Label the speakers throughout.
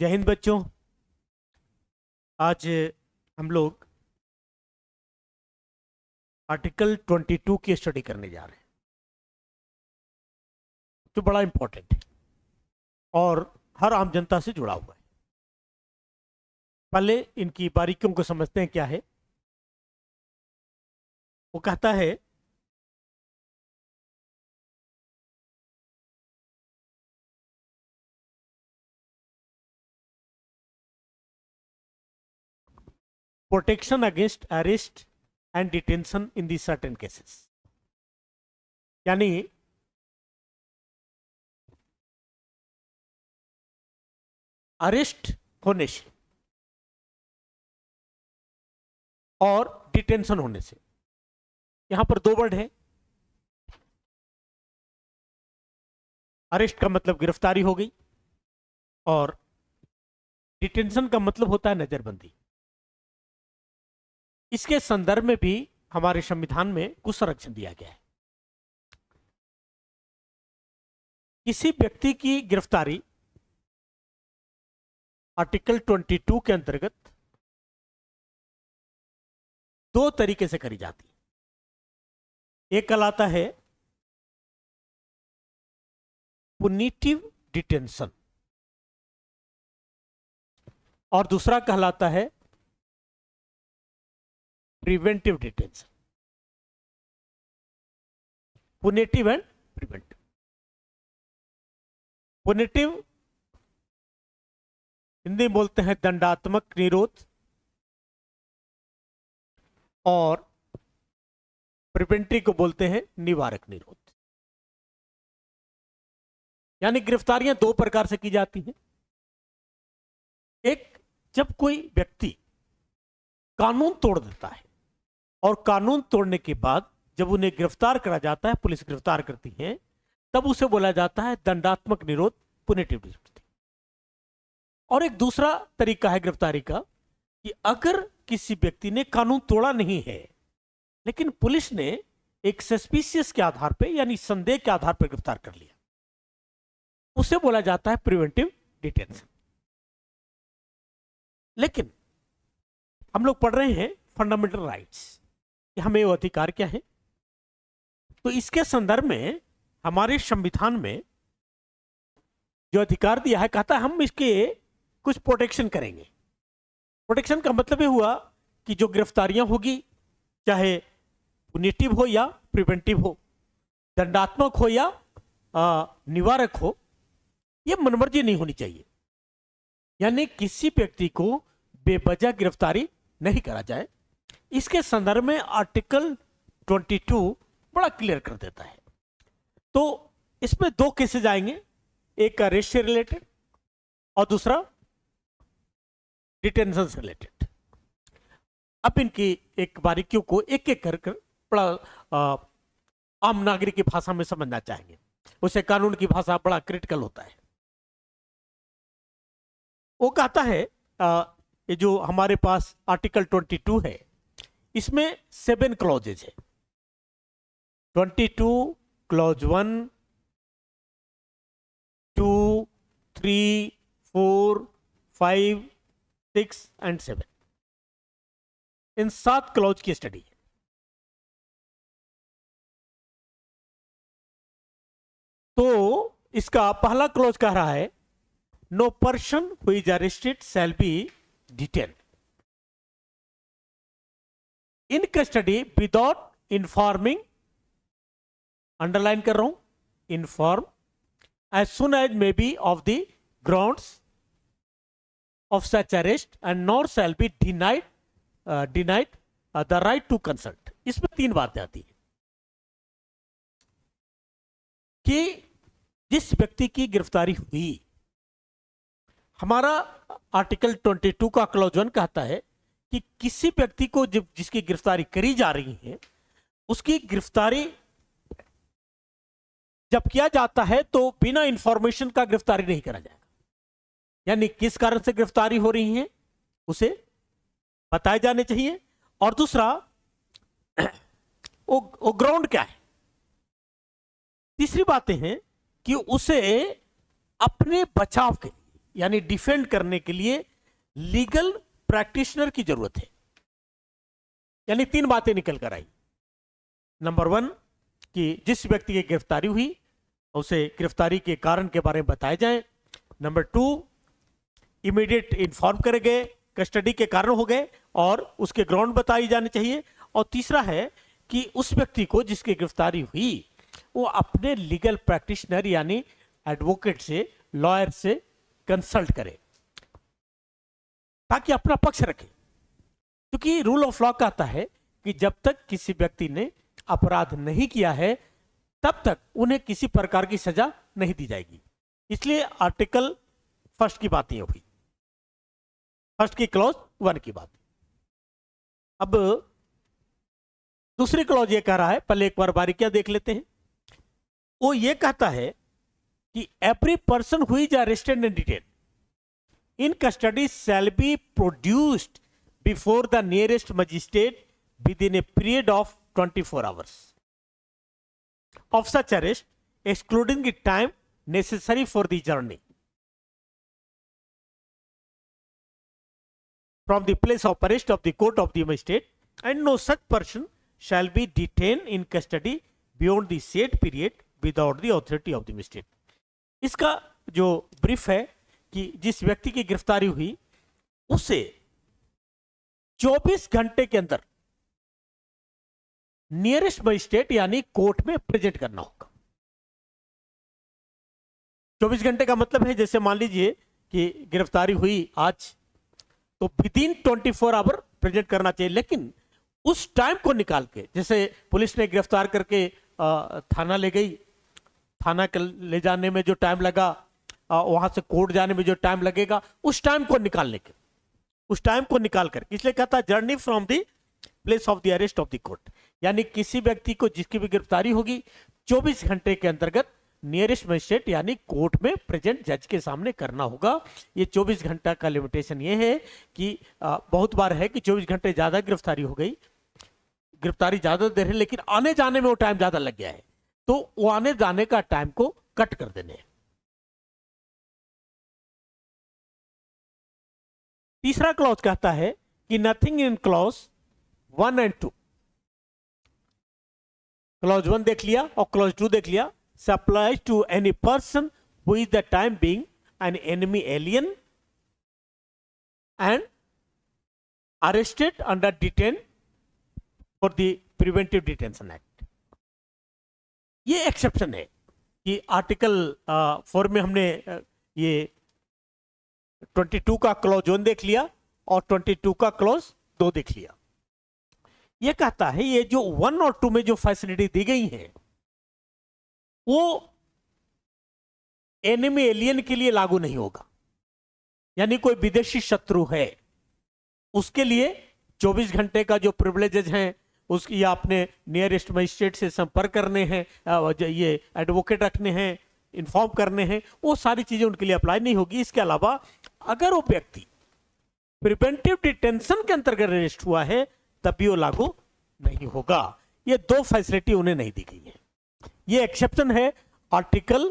Speaker 1: जय हिंद बच्चों। आज हम लोग आर्टिकल 22 की स्टडी करने जा रहे हैं, जो बड़ा इंपॉर्टेंट है और हर आम जनता से जुड़ा हुआ है। पहले इनकी बारीकियों को समझते हैं। क्या है वो? कहता है protection against arrest and detention in the certain cases, यानी अरेस्ट होने से और डिटेंशन होने से। यहां पर दो वर्ड है। अरेस्ट का मतलब गिरफ्तारी हो गई और डिटेंशन का मतलब होता है नजरबंदी। इसके संदर्भ में भी हमारे संविधान में कुछ संरक्षण दिया गया है। किसी व्यक्ति की गिरफ्तारी आर्टिकल 22 के अंतर्गत दो तरीके से करी जाती है। एक कहलाता है पुनिटिव डिटेंशन और दूसरा कहलाता है preventive detention. पुनिटिव and preventive. पुनिटिव Hindi में बोलते हैं दंडात्मक निरोध और प्रिवेंटिव को बोलते हैं निवारक निरोध। यानी गिरफ्तारियां दो प्रकार से की जाती हैं। एक, जब कोई व्यक्ति कानून तोड़ देता है और कानून तोड़ने के बाद जब उन्हें गिरफ्तार करा जाता है, पुलिस गिरफ्तार करती है, तब उसे बोला जाता है दंडात्मक निरोध, पुनिटिव डिटेंशन। और एक दूसरा तरीका है गिरफ्तारी का कि अगर किसी व्यक्ति ने कानून तोड़ा नहीं है लेकिन पुलिस ने एक सस्पिशियस के आधार पर यानी संदेह के आधार पर गिरफ्तार कर लिया, उसे बोला जाता है प्रिवेंटिव डिटेंशन। लेकिन हम लोग पढ़ रहे हैं फंडामेंटल राइट्स कि हमें वो अधिकार क्या है। तो इसके संदर्भ में हमारे संविधान में जो अधिकार दिया है, कहता है हम इसके कुछ प्रोटेक्शन करेंगे। प्रोटेक्शन का मतलब ये हुआ कि जो गिरफ्तारियां होगी, चाहे पुनिटिव हो या प्रिवेंटिव हो, दंडात्मक हो या निवारक हो, ये मनमर्जी नहीं होनी चाहिए। यानी किसी व्यक्ति को बेवजह गिरफ्तारी नहीं करा जाए। इसके संदर्भ में आर्टिकल 22 बड़ा क्लियर कर देता है। तो इसमें दो केसेस आएंगे, एक अरेस्ट से रिलेटेड और दूसरा डिटेंशन से रिलेटेड। अब इनकी एक बारीकियों को एक एक कर बड़ा आम नागरिक की भाषा में समझना चाहेंगे। उसे कानून की भाषा बड़ा क्रिटिकल होता है। वो कहता है ये जो हमारे पास आर्टिकल 22 है, इसमें 7 क्लॉजेज है। 22 क्लॉज 1, 2, 3, 4, 5, 6 एंड 7। इन 7 क्लॉज की स्टडी है। तो इसका पहला क्लॉज कह रहा है no person who is arrested shall be detain in custody without informing, underline कर रहा हूं, inform as soon as may be of the grounds of such arrest and nor shall be denied the right to consult। इसमें 3 बातें आती है कि जिस व्यक्ति की गिरफ्तारी हुई, हमारा आर्टिकल 22 का क्लॉज 1 कहता है कि किसी व्यक्ति को जिसकी गिरफ्तारी करी जा रही है, उसकी गिरफ्तारी जब किया जाता है तो बिना इंफॉर्मेशन का गिरफ्तारी नहीं करा जाएगा। यानी किस कारण से गिरफ्तारी हो रही है उसे बताए जाने चाहिए। और दूसरा, वो ग्राउंड क्या है। तीसरी बातें हैं कि उसे अपने बचाव के लिए यानी डिफेंड करने के लिए लीगल प्रैक्टिशनर की जरूरत है। यानी 3 बातें निकल कर आई। नंबर 1 कि जिस व्यक्ति की गिरफ्तारी हुई उसे गिरफ्तारी के कारण के बारे में बताए जाए। नंबर 2 इमीडिएट इन्फॉर्म करे गए, कस्टडी के कारण हो गए और उसके ग्राउंड बताई जाने चाहिए। और तीसरा है कि उस व्यक्ति को जिसकी गिरफ्तारी हुई वो अपने लीगल प्रैक्टिशनर यानी एडवोकेट से, लॉयर से कंसल्ट करे ताकि अपना पक्ष रखे। क्योंकि रूल ऑफ लॉ कहता है कि जब तक किसी व्यक्ति ने अपराध नहीं किया है तब तक उन्हें किसी प्रकार की सजा नहीं दी जाएगी। इसलिए आर्टिकल 1 की बात ये हुई, 1 की क्लॉज 1 की बात। अब दूसरी क्लॉज ये कह रहा है, पहले एक बार बारीकियां देख लेते हैं। वो ये कहता है कि every person who is arrested and detain in custody shall be produced before the nearest magistrate with in A period of 24 hours of such arrest, excluding the time necessary for the journey from the place of arrest of the court of the magistrate, and no such person shall be detained in custody beyond the said period without the authority of the magistrate. इसका जो brief है कि जिस व्यक्ति की गिरफ्तारी हुई उसे 24 घंटे के अंदर नियरेस्ट मजिस्ट्रेट यानी कोर्ट में प्रेजेंट करना होगा। 24 घंटे का मतलब है जैसे मान लीजिए कि गिरफ्तारी हुई आज, तो विदिन 24 आवर प्रेजेंट करना चाहिए। लेकिन उस टाइम को निकाल के, जैसे पुलिस ने गिरफ्तार करके थाना ले गई, थाना के ले जाने में जो टाइम लगा, वहां से कोर्ट जाने में जो टाइम लगेगा, उस टाइम को निकालने के, उस टाइम को निकाल कर, इसलिए कहता journey from the place of the arrest of the court. यानी किसी व्यक्ति को जिसकी भी गिरफ्तारी होगी 24 घंटे के अंतर्गत नियरेस्ट मजिस्ट्रेट यानी कोर्ट में प्रेजेंट जज के सामने करना होगा। ये 24 घंटा का लिमिटेशन ये है कि बहुत बार है कि 24 घंटे ज्यादा गिरफ्तारी हो गई, गिरफ्तारी ज्यादा देर है लेकिन आने जाने में वो टाइम ज्यादा लग गया है, तो वो आने जाने का टाइम को कट कर देने। तीसरा क्लॉज कहता है कि nothing in clause 1 and 2, clause 1 देख लिया और क्लॉज 2 देख लिया, applies to any person who is the time being an enemy alien and arrested under detained for the preventive detention act। ये एक्सेप्शन है कि आर्टिकल 4 में हमने ये 22 का क्लॉज 1 देख लिया और 22 का क्लॉज 2 देख लिया। ये कहता है ये जो 1 और 2 में जो फैसिलिटी दी गई है वो एनिमी एलियन के लिए लागू नहीं होगा। यानी कोई विदेशी शत्रु है उसके लिए 24 घंटे का जो प्रिविलेजेस हैं उसकी, या अपने नियरेस्ट मजिस्ट्रेट से संपर्क करने हैं, ये एडवोकेट रखने हैं, इन्फॉर्म करने हैं, वो सारी चीजें उनके लिए अप्लाई नहीं होगी। इसके अलावा अगर वो व्यक्ति प्रिवेंटिव डिटेंशन के अंतर्गत अरेस्ट हुआ है तब भी वो लागू नहीं होगा। ये 2 फैसिलिटी उन्हें नहीं दी गई है। ये एक्सेप्शन है आर्टिकल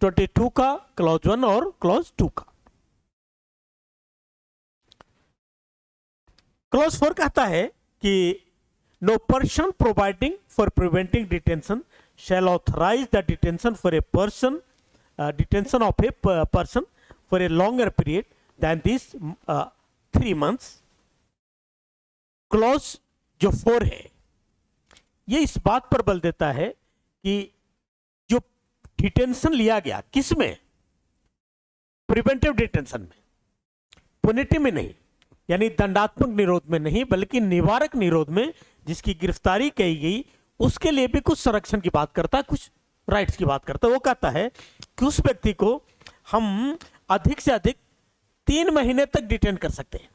Speaker 1: 22 का क्लॉज 1 और क्लॉज 2 का। क्लॉज 4 कहता है कि no person providing for preventing detention shall authorize the detention for a person, detention of a person for a longer period than this 3 months। Clause जो 4 है ये इस बात पर बल देता है कि जो डिटेंशन लिया गया किस में, प्रिवेंटिव डिटेंशन में, पुनिटिव में नहीं, यानी दंडात्मक निरोध में नहीं बल्कि निवारक निरोध में जिसकी गिरफ्तारी की गई उसके लिए भी कुछ संरक्षण की बात करता है, कुछ राइट्स की बात करता है। वो कहता है कि उस व्यक्ति को हम अधिक से अधिक 3 महीने तक डिटेन कर सकते हैं।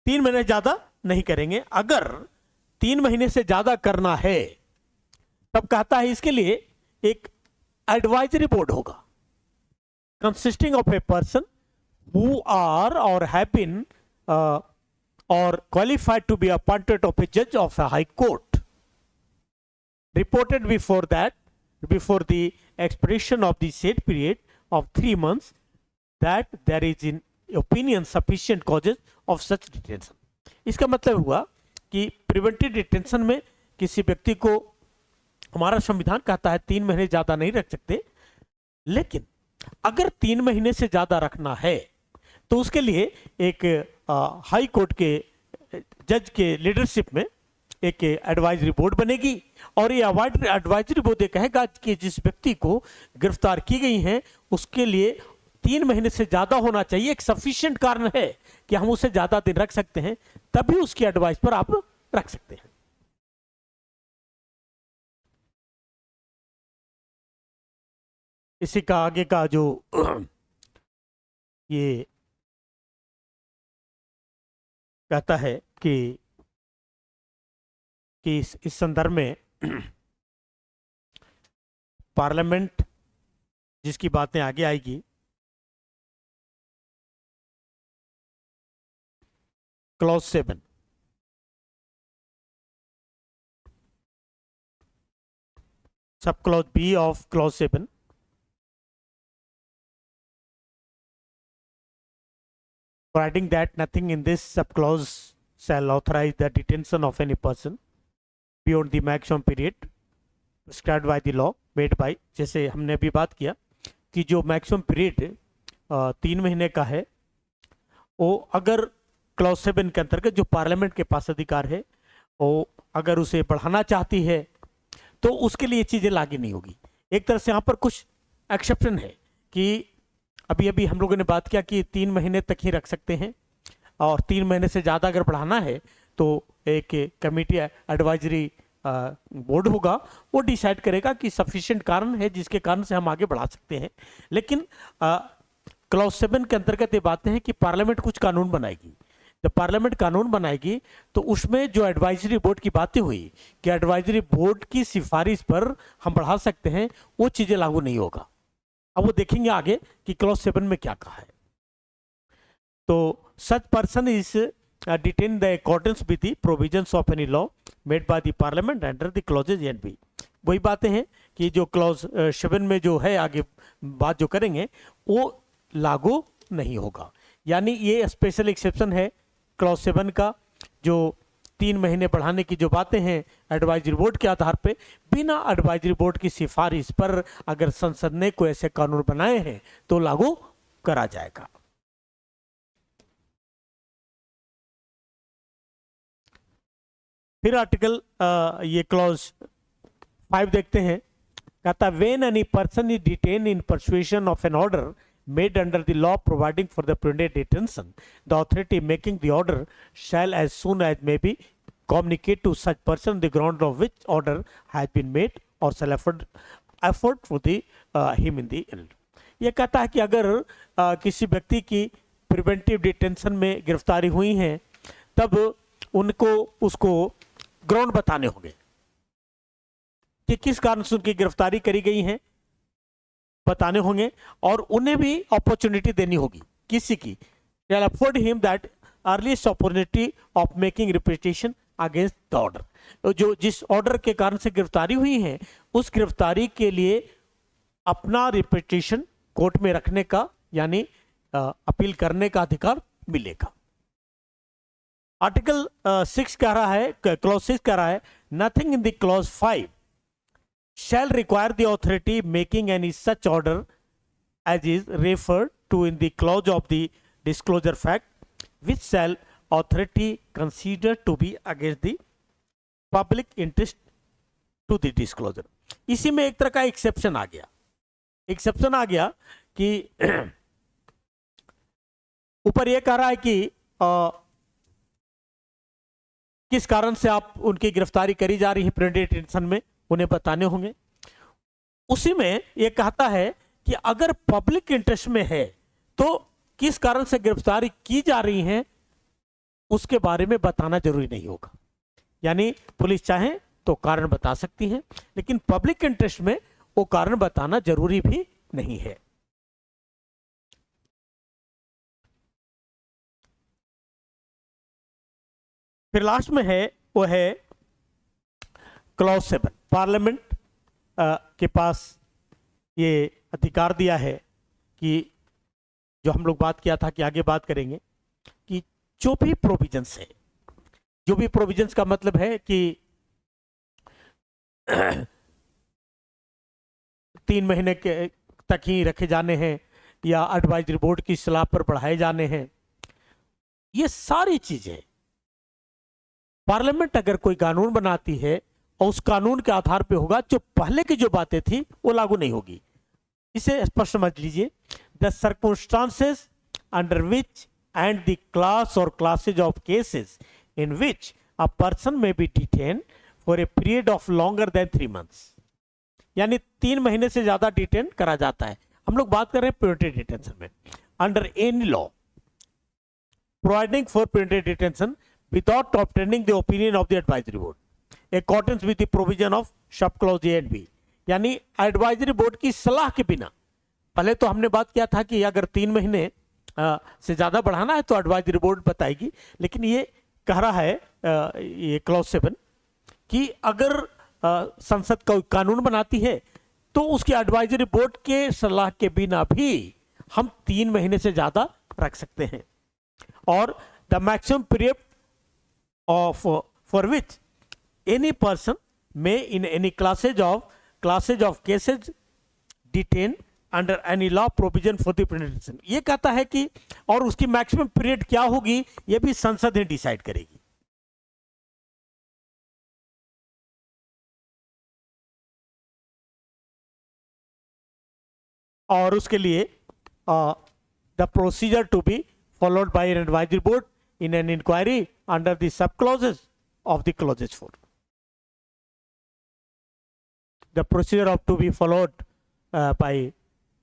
Speaker 1: 3 महीने ज्यादा नहीं करेंगे। अगर 3 महीने से ज्यादा करना है तब कहता है इसके लिए एक एडवाइजरी बोर्ड होगा consisting of a person who are or have been or qualified to be appointed of a judge of a high court, reported before the expiration of the said period of 3 months that there is in opinion sufficient causes of such detention. इसका मतलब हुआ कि preventive detention में किसी व्यक्ति को हमारा संविधान कहता है 3 महीने ज्यादा नहीं रख सकते, लेकिन अगर 3 महीने से ज्यादा रखना है तो उसके लिए एक हाई कोर्ट के जज के लीडरशिप में एक एडवाइजरी बोर्ड बनेगी और ये एडवाइजरी बोर्ड ये कहेगा कि जिस व्यक्ति को गिरफ्तार की गई है उसके लिए 3 महीने से ज्यादा होना चाहिए, एक सफिशिएंट कारण है कि हम उसे ज्यादा दिन रख सकते हैं, तभी उसकी एडवाइस पर आप रख सकते हैं। इसी का आगे का जो ये कहता है कि इस संदर्भ में पार्लियामेंट जिसकी बातें आगे आएगी, clause 7 sub clause b of clause 7 providing that nothing in this subclause shall authorize the detention of any person beyond the maximum period prescribed by the law made by, जैसे हमने अभी बात किया कि जो मैक्सिमम पीरियड 3 महीने का है वो अगर क्लॉज 7 के अंतर्गत जो पार्लियामेंट के पास अधिकार है वो अगर उसे बढ़ाना चाहती है तो उसके लिए चीजें लागू नहीं होगी। एक तरह से यहाँ पर कुछ एक्सेप्शन है कि अभी हम लोगों ने बात किया कि 3 महीने तक ही रख सकते हैं और 3 महीने से ज़्यादा अगर बढ़ाना है तो एक कमेटी एडवाइजरी बोर्ड होगा, वो डिसाइड करेगा कि सफिशिएंट कारण है जिसके कारण से हम आगे बढ़ा सकते हैं। लेकिन क्लॉज 7 के अंतर्गत ये बातें हैं कि पार्लियामेंट कुछ कानून बनाएगी। जब पार्लियामेंट कानून बनाएगी तो उसमें जो एडवाइजरी बोर्ड की बातें हुई कि एडवाइजरी बोर्ड की सिफारिश पर हम बढ़ा सकते हैं, वो चीज़ें लागू नहीं होगा। अब वो देखेंगे आगे कि क्लॉज 7 में क्या कहा है। तो such person is detain the accordance with the provisions of any law made by the parliament under the clauses and b. वही बातें हैं कि जो क्लॉज 7 में जो है आगे बात जो करेंगे वो लागू नहीं होगा। यानी ये स्पेशल एक्सेप्शन है क्लॉज 7 का, जो 3 महीने बढ़ाने की जो बातें हैं एडवाइजरी बोर्ड के आधार पे, बिना एडवाइजरी बोर्ड की सिफारिश पर अगर संसद ने कोई ऐसे कानून बनाए हैं तो लागू करा जाएगा। फिर आर्टिकल ये क्लॉज 5 देखते हैं, कहता when any person is detain in persuasion of an order made under the law providing for the preventive detention, the authority making the order shall as soon as may be communicate to such person the ground of which order has been made or shall afford for the him in the end. ये कहता है कि अगर किसी व्यक्ति की preventive detention में गिरफ्तारी हुई है तब उनको उसको ग्राउंड बताने होंगे कि किस कारण से उनकी गिरफ्तारी करी गई है, बताने होंगे और उन्हें भी अपॉर्चुनिटी देनी होगी। किसी की shall afford him that earliest opportunity of making representation against the order, जो जिस ऑर्डर के कारण से गिरफ्तारी हुई है उस गिरफ्तारी के लिए अपना रिप्रेजेंटेशन कोर्ट में रखने का यानी अपील करने का अधिकार मिलेगा। आर्टिकल 6 कह रहा है, क्लॉज 6 कह रहा है, nothing in the clause 5 shall require the authority making any such order as is referred to in the clause of the disclosure fact which shall authority consider to be against the public interest to the disclosure। इसी में एक तरह का exception आ गया कि ऊपर ये कह रहा है कि किस कारण से आप उनकी गिरफ्तारी करी जा रही है प्रिवेंटिव डिटेंशन में, उन्हें बताने होंगे। उसी में यह कहता है कि अगर पब्लिक इंटरेस्ट में है तो किस कारण से गिरफ्तारी की जा रही है उसके बारे में बताना जरूरी नहीं होगा। यानी पुलिस चाहे तो कारण बता सकती है, लेकिन पब्लिक इंटरेस्ट में वो कारण बताना जरूरी भी नहीं है। फिर लास्ट में है वो है क्लॉज 7। पार्लियामेंट के पास ये अधिकार दिया है कि जो हम लोग बात किया था कि आगे बात करेंगे कि जो भी प्रोविजंस है, जो भी प्रोविजंस का मतलब है कि 3 महीने के तक ही रखे जाने हैं या एडवाइजरी बोर्ड की सलाह पर बढ़ाए जाने हैं, ये सारी चीजें पार्लियामेंट अगर कोई कानून बनाती है और उस कानून के आधार पे होगा, जो पहले की जो बातें थी वो लागू नहीं होगी। इसे स्पष्ट समझ लीजिए, the circumstances under which and the class or classes of cases in which a person may be detain for a period of longer than 3 months, यानी 3 महीने से ज्यादा डिटेन करा जाता है। हम लोग बात कर रहे हैं प्रिवेंटिव डिटेंशन में। Under any law providing for preventive detention without obtaining the opinion of the advisory board according with the provision of sub clause a and b, यानी एडवाइजरी बोर्ड की सलाह के बिना। पहले तो हमने बात किया था कि अगर 3 महीने से ज्यादा बढ़ाना है तो एडवाइजरी बोर्ड बताएगी, लेकिन ये कह रहा है ये क्लॉज 7 कि अगर संसद कोई कानून बनाती है तो उसके एडवाइजरी बोर्ड के सलाह के बिना भी हम 3 महीने से ज्यादा रख सकते हैं। और the maximum period of for which any person may in any classes of cases detain under any law provision for the prevention, ये कहता है कि और उसकी मैक्सिमम पीरियड क्या होगी ये भी संसद ही डिसाइड करेगी। और उसके लिए the procedure to be followed by an advisory board in an inquiry under the sub clauses of the clauses 4, the procedure of to be followed by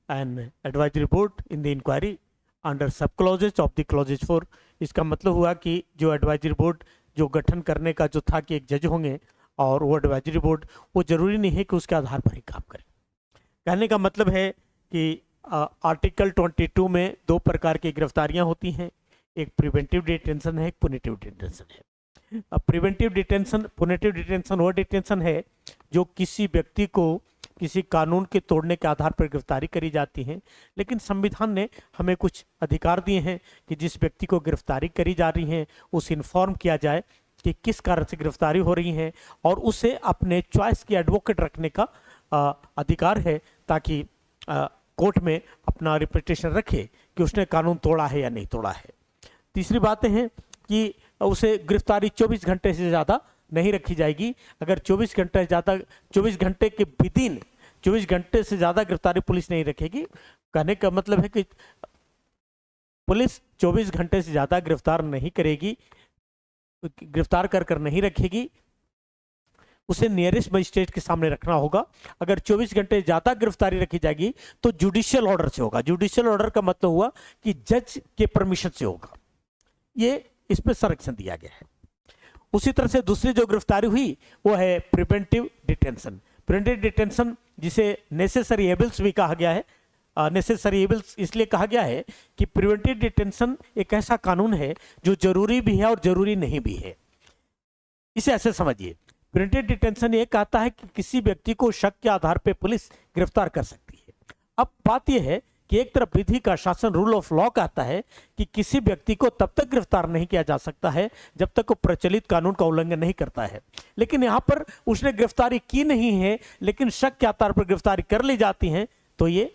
Speaker 1: an advisory board in the inquiry under sub clauses of the clauses 4। इसका मतलब हुआ कि जो advisory board जो गठन करने का जो था कि एक जज होंगे और वो एडवाइजरी बोर्ड वो जरूरी नहीं है कि उसके आधार पर ही काम करे। कहने का मतलब है कि आर्टिकल 22 में 2 प्रकार की गिरफ्तारियां होती हैं, एक प्रिवेंटिव डिटेंशन है, एक पुनिटिव डिटेंशन है। प्रिवेंटिव डिटेंशन, पुनिटिव डिटेंशन वो डिटेंशन है जो किसी व्यक्ति को किसी कानून के तोड़ने के आधार पर गिरफ्तारी करी जाती है, लेकिन संविधान ने हमें कुछ अधिकार दिए हैं कि जिस व्यक्ति को गिरफ्तारी करी जा रही है उसे इन्फॉर्म किया जाए कि किस कारण से गिरफ्तारी हो रही है और उसे अपने चॉइस की एडवोकेट रखने का अधिकार है, ताकि कोर्ट में अपना रिप्रेजेंटेशन रखे कि उसने कानून तोड़ा है या नहीं तोड़ा है। तीसरी बात है कि उसे गिरफ्तारी 24 घंटे से ज़्यादा नहीं रखी जाएगी। अगर 24 घंटे से ज़्यादा 24 घंटे के विदिन 24 घंटे से ज़्यादा गिरफ्तारी पुलिस नहीं रखेगी। कहने का मतलब है कि पुलिस 24 घंटे से ज़्यादा गिरफ्तार नहीं करेगी, गिरफ्तार कर नहीं रखेगी, उसे नियरेस्ट मजिस्ट्रेट के सामने रखना होगा। अगर 24 घंटे ज़्यादा गिरफ्तारी रखी जाएगी तो जुडिशियल ऑर्डर से होगा। जुडिशियल ऑर्डर का मतलब हुआ कि जज के परमिशन से होगा, ये इसमें संरक्षण दिया गया है। उसी तरह से दूसरी जो गिरफ्तारी हुई वो है प्रिवेंटिव डिटेंशन। प्रिवेंटिव डिटेंशन जिसे नेसेसरी एबल्स भी कहा गया है। नेसेसरी एबल्स इसलिए कहा गया है कि प्रिवेंटिव डिटेंशन एक ऐसा कानून है जो जरूरी भी है और जरूरी नहीं भी है। इसे ऐसे समझिए, प्रिवेंटिव डिटेंशन ये कहता है कि किसी व्यक्ति को शक के आधार पर पुलिस गिरफ्तार कर सकती है। अब बात यह है कि एक तरफ विधि का शासन रूल ऑफ लॉ कहता है कि किसी व्यक्ति को तब तक गिरफ्तार नहीं किया जा सकता है जब तक वो प्रचलित कानून का उल्लंघन नहीं करता है। लेकिन यहाँ पर उसने गिरफ्तारी की नहीं है, लेकिन शक के आधार पर गिरफ्तारी कर ली जाती है, तो ये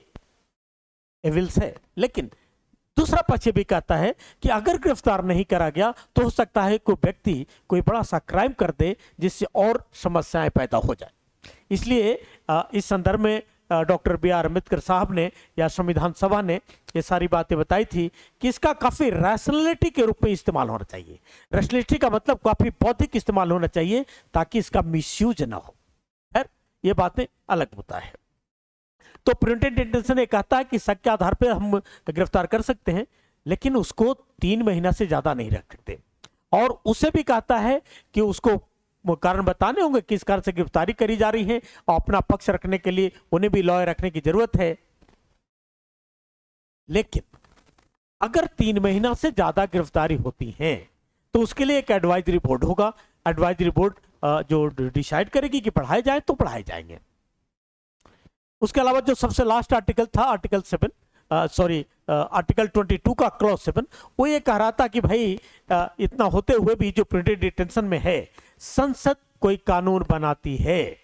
Speaker 1: एविल्स है। लेकिन दूसरा पक्ष भी कहता है कि अगर गिरफ्तार नहीं करा गया तो हो सकता है कोई व्यक्ति कोई बड़ा सा क्राइम कर दे जिससे और समस्याएं पैदा हो जाए। इसलिए इस संदर्भ में डॉक्टर B.R. अम्बेडकर साहब ने या संविधान सभा ने ये सारी बातें बताई थी कि इसका काफी रैशनलिटी के रूप में इस्तेमाल होना चाहिए। रैशनलिटी का मतलब काफी बौद्धिक इस्तेमाल होना चाहिए ताकि इसका मिसयूज ना हो। खैर ये बातें अलग होता है। तो प्रिवेंटिव डिटेंशन ये कहता है कि शक के आधार पर हम गिरफ्तार कर सकते हैं, लेकिन उसको 3 महीना से ज्यादा नहीं रख सकते। और उसे भी कहता है कि उसको कारण बताने होंगे किस कारण से गिरफ्तारी करी जा रही है, और अपना पक्ष रखने के लिए उन्हें भी लॉयर रखने की जरूरत है। लेकिन अगर 3 महीना से ज्यादा गिरफ्तारी होती है तो उसके लिए एक एडवाइजरी बोर्ड होगा। एडवाइजरी बोर्ड जो डिसाइड करेगी कि पढ़ाए जाए तो पढ़ाए जाएंगे। उसके अलावा जो सबसे लास्ट आर्टिकल था, आर्टिकल 7, आर्टिकल 22 का क्लॉज 7, वो ये कह रहा था कि भाई इतना होते हुए भी जो प्रिवेंटिव डिटेंशन में है, संसद कोई कानून बनाती है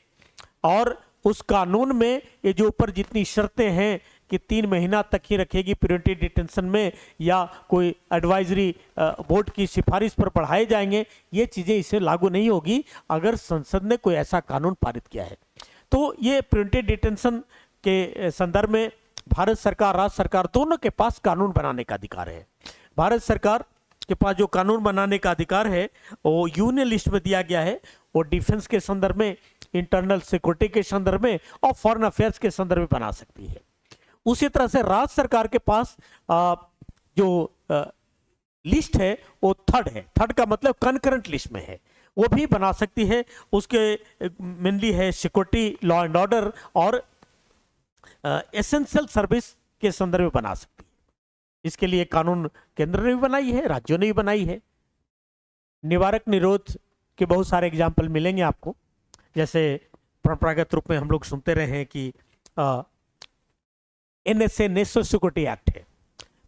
Speaker 1: और उस कानून में ये जो ऊपर जितनी शर्तें हैं कि 3 महीना तक ही रखेगी प्रिवेंटिव डिटेंशन में या कोई एडवाइजरी बोर्ड की सिफारिश पर बढ़ाए जाएंगे, ये चीजें इसे लागू नहीं होगी अगर संसद ने कोई ऐसा कानून पारित किया है। तो ये प्रिवेंटिव डिटेंशन के संदर्भ में भारत सरकार, राज्य सरकार दोनों के पास कानून बनाने का अधिकार है। भारत सरकार के पास जो कानून बनाने का अधिकार है वो यूनियन लिस्ट में दिया गया है, वो डिफेंस के संदर्भ में, इंटरनल सिक्योरिटी के संदर्भ में और फॉरेन अफेयर्स के संदर्भ में बना सकती है। उसी तरह से राज्य सरकार के पास जो लिस्ट है वो थर्ड है, थर्ड का मतलब कंकरेंट लिस्ट में है, वो भी बना सकती है। उसके मेनली है सिक्योरिटी, लॉ एंड ऑर्डर और एसेंशियल सर्विस के संदर्भ में बना सकती है। इसके लिए कानून केंद्र ने भी बनाई है, राज्यों ने भी बनाई है। निवारक निरोध के बहुत सारे एग्जाम्पल मिलेंगे आपको, जैसे परंपरागत रूप में हम लोग सुनते रहे हैं कि NSA, नेशनल सिक्योरिटी एक्ट है,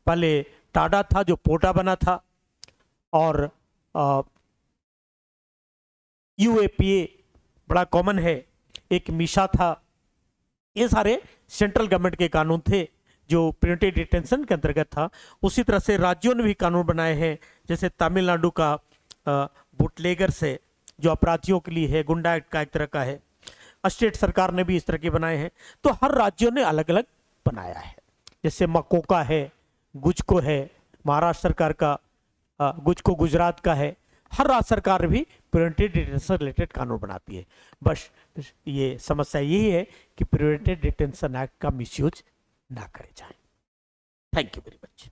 Speaker 1: पहले टाडा था जो पोटा बना था, और UAPA बड़ा कॉमन है, एक मिशा था। ये सारे सेंट्रल गवर्नमेंट के कानून थे जो प्रिवेंटिव डिटेंशन के अंतर्गत था। उसी तरह से राज्यों ने भी कानून बनाए हैं, जैसे तमिलनाडु का बुटलेगर से जो अपराधियों के लिए है, गुंडा एक्ट का एक तरह का है। स्टेट सरकार ने भी इस तरह के बनाए हैं। तो हर राज्यों ने अलग अलग बनाया है, जैसे मकोका है, गुजको है, महाराष्ट्र सरकार का गुजको गुजरात का है। हर राज्य सरकार भी प्रिवेंटिव डिटेंशन रिलेटेड कानून बनाती है। बस ये समस्या यही है कि प्रिवेंटिव डिटेंशन एक्ट का मिसयूज ना करे जाए। Thank you very much.